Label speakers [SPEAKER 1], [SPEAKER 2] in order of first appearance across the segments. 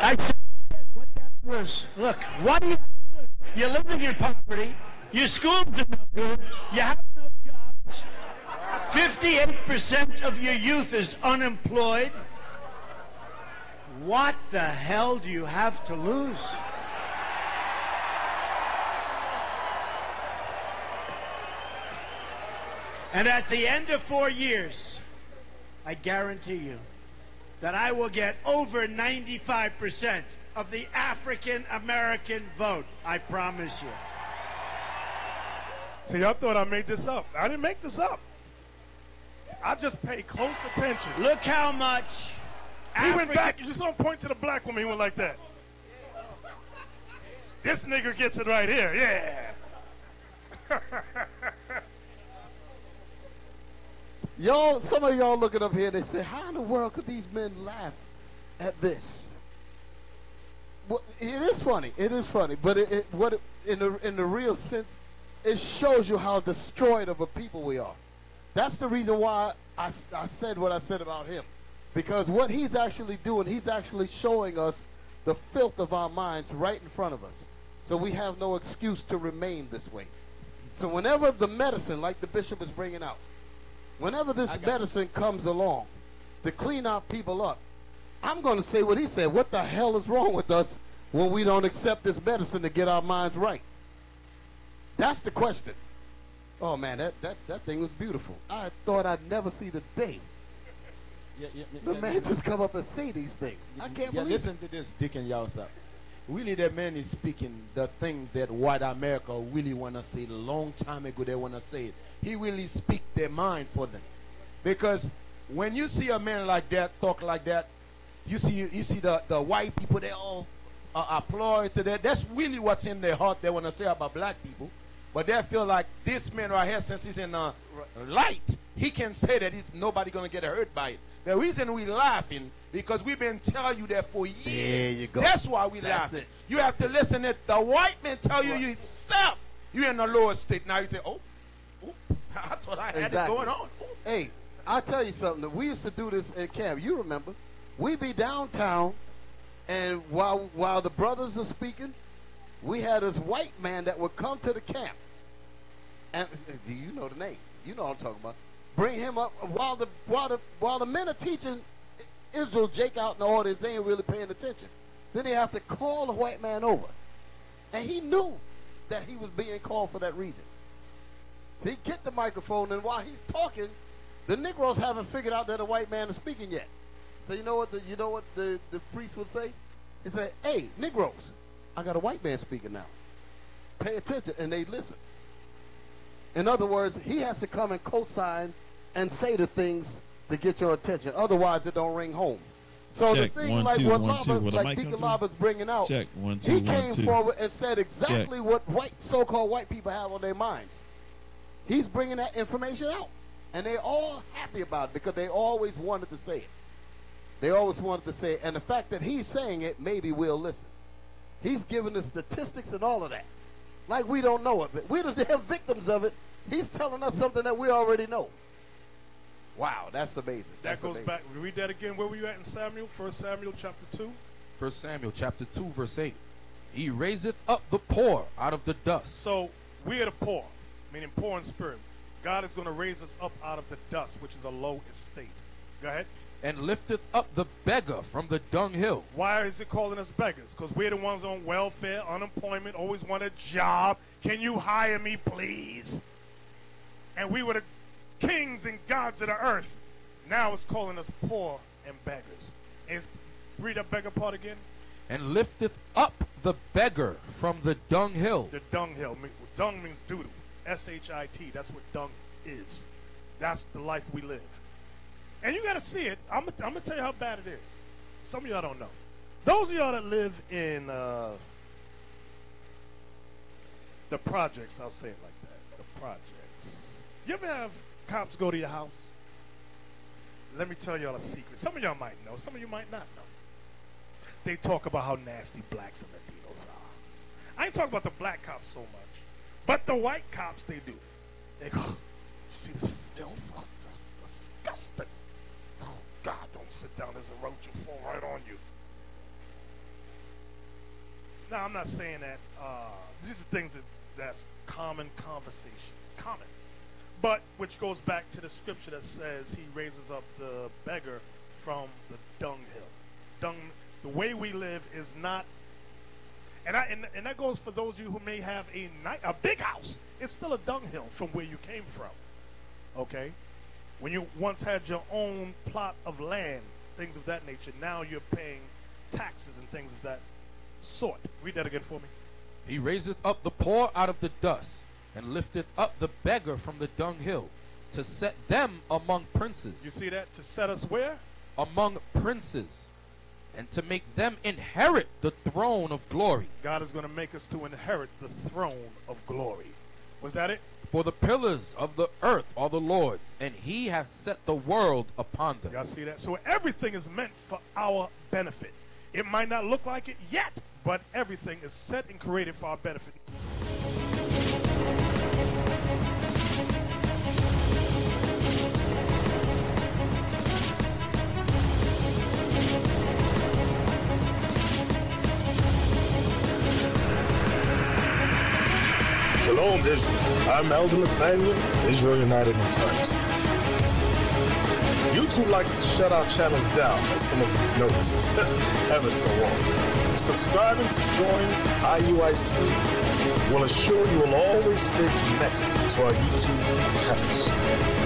[SPEAKER 1] I said it again. What do you have to lose? Look, what do you have to lose? You're living in poverty. Your schools are no good. You have no jobs. 58% of your youth is unemployed. What the hell do you have to lose? And at the end of 4 years, I guarantee you that I will get over 95% of the African American vote. I promise you.
[SPEAKER 2] See, I thought I made this up. I didn't make this up. I just paid close attention.
[SPEAKER 1] Look how much.
[SPEAKER 2] He went back. You saw him point to the black woman. He went like that. This nigger gets it right here. Yeah.
[SPEAKER 3] Y'all, some of y'all looking up here, they say, how in the world could these men laugh at this? Well, it is funny. It is funny. But in the real sense, it shows you how destroyed of a people we are. That's the reason why I said what I said about him. Because what he's actually doing, he's actually showing us the filth of our minds right in front of us. So we have no excuse to remain this way. So whenever the medicine, like the bishop is bringing out, whenever this medicine comes along to clean our people up, I'm going to say what he said. What the hell is wrong with us when we don't accept this medicine to get our minds right? That's the question. Oh, man, that thing was beautiful. I thought I'd never see the day. The man just come up and say these things. I can't believe
[SPEAKER 4] listen to this, Deacon Yausa. Really, that man is speaking the thing that white America really want to say. A long time ago, they want to say it. He really speak their mind for them. Because when you see a man like that, talk like that, you see the white people, they all applaud to that. That's really what's in their heart they want to say about black people. But they feel like this man right here, since he's in light, he can say that nobody going to get hurt by it. The reason we laughing, because we've been telling you that for years.
[SPEAKER 3] There you go.
[SPEAKER 4] That's why we laughing. You have to listen to the white man tell you yourself. You're in the lower state. Now you say, oh, I thought I had it going on. Ooh.
[SPEAKER 3] Hey, I'll tell you something. We used to do this in camp. You remember. We'd be downtown, and while the brothers are speaking, we had this white man that would come to the camp. And do you know the name? You know what I'm talking about. Bring him up while the men are teaching Israel. Jake out in the audience, they ain't really paying attention. Then they have to call the white man over, and he knew that he was being called for that reason. So he get the microphone, and while he's talking, the Negroes haven't figured out that a white man is speaking yet. So you know what the priest would say? He said, "Hey, Negroes, I got a white man speaking now. Pay attention," and they listen. In other words, he has to come and co-sign and say the things to get your attention. Otherwise, it don't ring home. So
[SPEAKER 5] check,
[SPEAKER 3] the thing
[SPEAKER 5] one,
[SPEAKER 3] like
[SPEAKER 5] two,
[SPEAKER 3] what
[SPEAKER 5] one, two.
[SPEAKER 3] like Deacon Loba's bringing out,
[SPEAKER 5] check, one, two,
[SPEAKER 3] he came forward and said exactly what so-called white people have on their minds. He's bringing that information out. And they're all happy about it because they always wanted to say it. They always wanted to say it. And the fact that he's saying it, maybe we'll listen. He's giving the statistics and all of that. Like we don't know it, but we're the damn victims of it. He's telling us something that we already know. Wow, that's amazing.
[SPEAKER 2] That goes back. Read that again. Where were you at in Samuel? 1 Samuel chapter 2?
[SPEAKER 6] 1 Samuel chapter 2, verse 8. He raiseth up the poor out of the dust.
[SPEAKER 2] So we are the poor, meaning poor in spirit. God is going to raise us up out of the dust, which is a low estate. Go ahead.
[SPEAKER 6] And lifteth up the beggar from the dunghill.
[SPEAKER 2] Why is it calling us beggars? Because we're the ones on welfare, unemployment, always want a job. Can you hire me, please? And we were the kings and gods of the earth. Now it's calling us poor and beggars. And read that beggar part again.
[SPEAKER 6] And lifteth up the beggar from the dunghill.
[SPEAKER 2] The dunghill. Dung means doo-doo. S-H-I-T. That's what dung is. That's the life we live. And you got to see it. I'm going to tell you how bad it is. Some of y'all don't know. Those of y'all that live in the projects, I'll say it like that. The projects. You ever have cops go to your house? Let me tell y'all a secret. Some of y'all might know. Some of you might not know. They talk about how nasty blacks and Latinos are. I ain't talking about the black cops so much. But the white cops, they do. They go, you see this filth? Oh, that's disgusting. Oh, God, don't sit down. There's a roach will fall right on you. Now, I'm not saying that these are things that's common conversation, common. But which goes back to the scripture that says he raises up the beggar from the dunghill. The way we live is not, and that goes for those of you who may have a big house. It's still a dunghill from where you came from. Okay, when you once had your own plot of land, things of that nature. Now you're paying taxes and things of that sort. Read that again for me.
[SPEAKER 6] He raiseth up the poor out of the dust, and lifteth up the beggar from the dunghill, to set them among princes.
[SPEAKER 2] You see that? To set us where?
[SPEAKER 6] Among princes, and to make them inherit the throne of glory.
[SPEAKER 2] God is going to make us to inherit the throne of glory. Was that it?
[SPEAKER 6] For the pillars of the earth are the Lord's, and he hath set the world upon them.
[SPEAKER 2] Y'all see that? So everything is meant for our benefit. It might not look like it yet, but everything is set and created for our benefit.
[SPEAKER 5] Shalom, Israel. I'm Elder Nathaniel, Israel United in Christ. YouTube likes to shut our channels down, as some of you have noticed, ever so often. Subscribing to join IUIC will assure you will always stay connected to our YouTube accounts.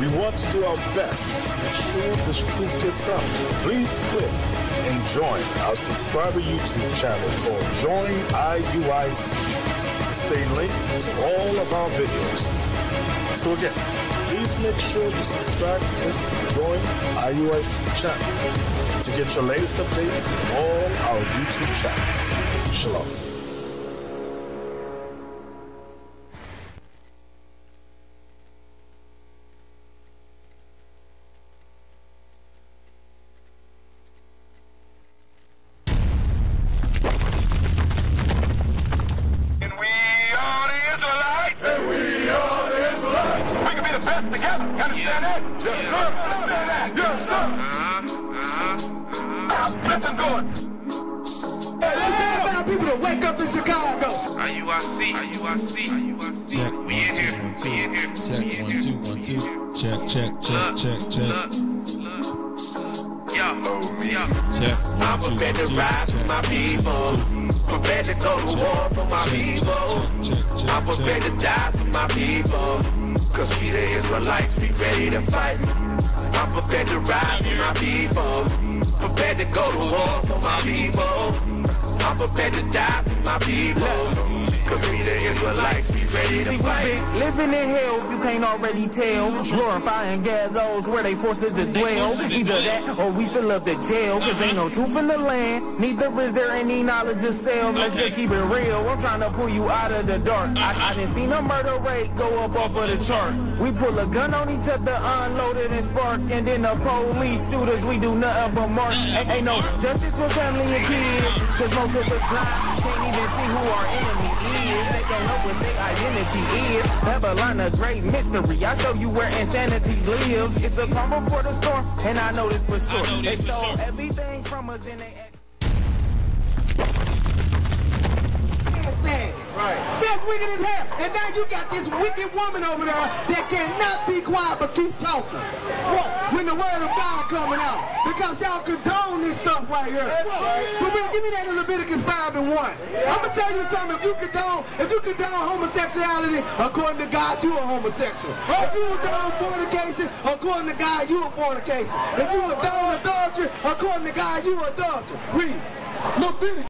[SPEAKER 5] We want to do our best to make sure this truth gets out. Please click and join our subscriber YouTube channel called Join IUIC to stay linked to all of our videos. So again, please make sure you subscribe to this Join IUIC channel to get your latest updates on all our YouTube channels. Shalom.
[SPEAKER 7] People to wake up in Chicago.
[SPEAKER 8] IUIC. Check 1 2 1 2. Check 1 2 1 2. Check.
[SPEAKER 7] I'm prepared to ride for my people. Prepared to go to war for my people. I'm prepared to die for my people. Cause we the Israelites, we ready to fight. I'm prepared to ride for my people. Prepared to go to war for my people. I'm prepared to die for my people. Cause we the Israelites, we ready to fight.
[SPEAKER 9] Living in hell if you can't already tell. Glorifying gallows where they force us to dwell. Either that or we fill up the jail. Cause ain't no truth in the land. Neither is there any knowledge of self. Let's just keep it real. I'm trying to pull you out of the dark. I done seen a murder rate go up off of the chart. We pull a gun on each other, unloaded and spark. And then the police shooters, we do nothing but mark. Ain't no justice for family and kids. Cause most of us blind, can't even see who our enemy is. They don't know what their identity is. Babylon, a great mystery. I show you where insanity lives. It's a calm before the storm, and I know this for sure. They stole everything from us and they
[SPEAKER 7] Right. That's wicked as hell. And now you got this wicked woman over there that cannot be quiet but keep talking. When the word of God coming out. Because y'all condone this stuff right here. But give me that in Leviticus 5 and 1. I'm going to tell you something. If you condone homosexuality, according to God, you are homosexual. If you condone fornication, according to God, you are fornication. If you condone adultery, according to God, you are adultery. Read. Leviticus.